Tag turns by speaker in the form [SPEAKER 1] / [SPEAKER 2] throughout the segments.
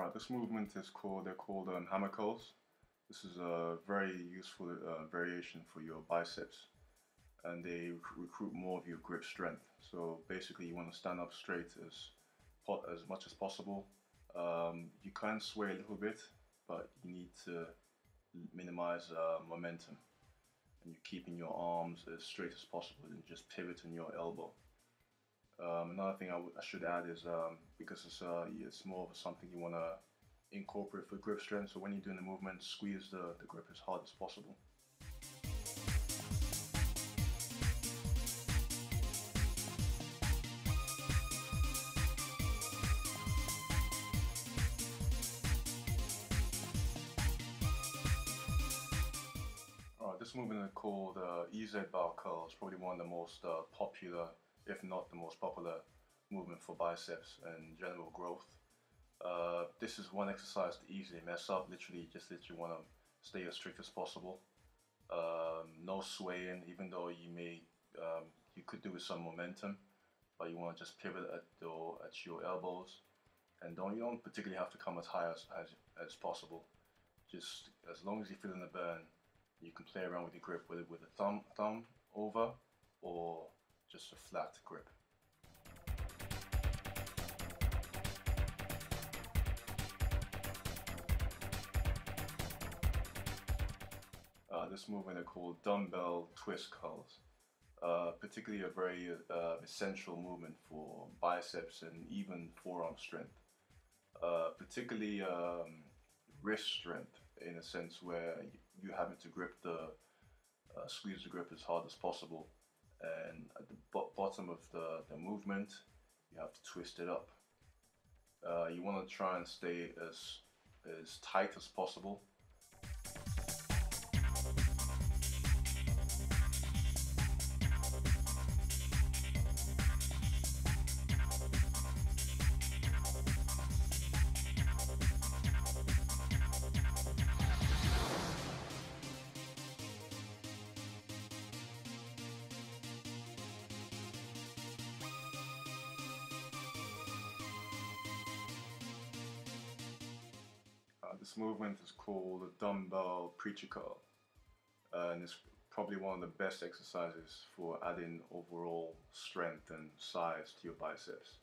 [SPEAKER 1] Right, this movement is called hammer curls. This is a very useful variation for your biceps, and they recruit more of your grip strength. So basically, you want to stand up straight as much as possible. You can sway a little bit, but you need to minimize momentum, and you're keeping your arms as straight as possible and just pivoting your elbow. Another thing I should add is because it's more of something you want to incorporate for grip strength, so when you're doing the movement, squeeze the grip as hard as possible. This movement is called EZ bar curl. It's probably one of the most popular, if not the most popular, movement for biceps and general growth. This is one exercise to easily mess up. Literally want to stay as strict as possible. No swaying, even though you could do with some momentum, but you want to just pivot at your elbows, and you don't particularly have to come as high as possible. Just as long as you feel in the burn, you can play around with your grip, whether with a thumb over or just a flat grip. This movement is called dumbbell twist curls. Particularly a very essential movement for biceps and even forearm strength. Particularly wrist strength, in a sense where you having to squeeze the grip as hard as possible, and at the bottom of the movement you have to twist it up. You want to try and stay as tight as possible. This movement is called a dumbbell preacher curl, and it's probably one of the best exercises for adding overall strength and size to your biceps.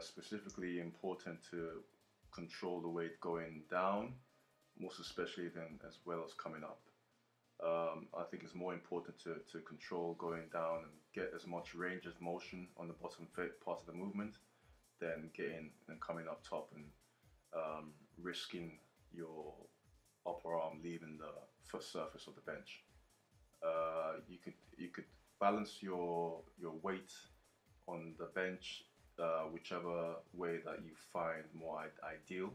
[SPEAKER 1] Specifically important to control the weight going down, most especially then as well as coming up. I think it's more important to control going down and get as much range of motion on the bottom part of the movement than getting and coming up top and risking your upper arm leaving the first surface of the bench. You could balance your weight on the bench whichever way that you find more ideal.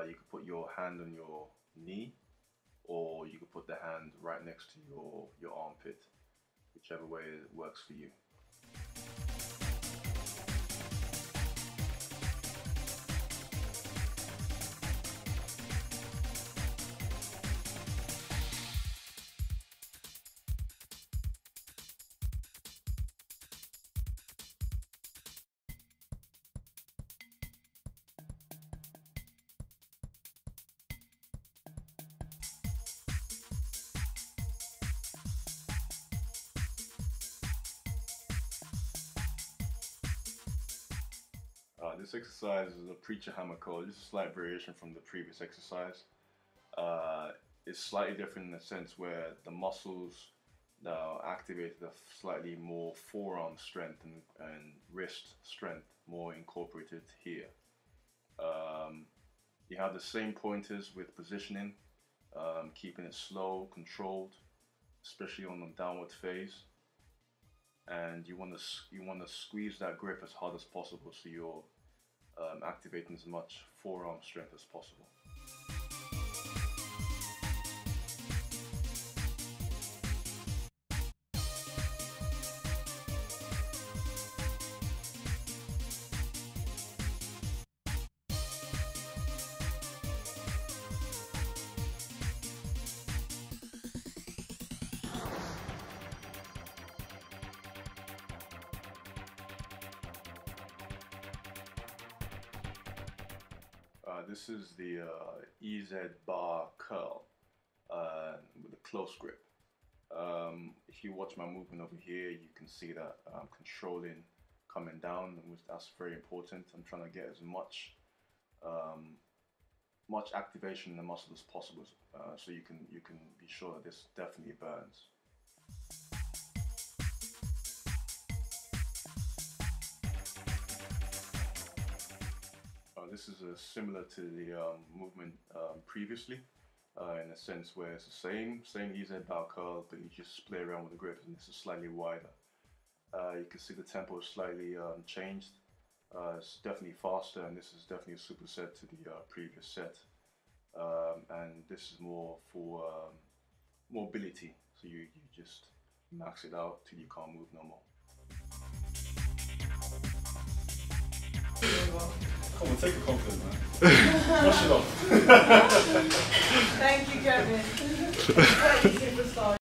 [SPEAKER 1] You could put your hand on your knee, or you could put the hand right next to your armpit, whichever way works for you. This exercise is a preacher hammer curl. This is a slight variation from the previous exercise. It's slightly different in the sense where the muscles that are activated are slightly more forearm strength and wrist strength more incorporated here. You have the same pointers with positioning, keeping it slow, controlled, especially on the downward phase. And you want to squeeze that grip as hard as possible, so you're activating as much forearm strength as possible. This is the EZ bar curl with a close grip. If you watch my movement over here, you can see that I'm controlling coming down, which that's very important. I'm trying to get as much activation in the muscle as possible, so you can be sure that this definitely burns. This is similar to the movement previously, in a sense where it's the same EZ bar curl, but you just play around with the grip, and this is slightly wider. You can see the tempo is slightly changed. It's definitely faster, and this is definitely a superset to the previous set. And this is more for mobility, so you just max it out till you can't move no more.
[SPEAKER 2] Come on, take a compliment, man. Wash it off.
[SPEAKER 3] Thank you, Kevin. Superstar.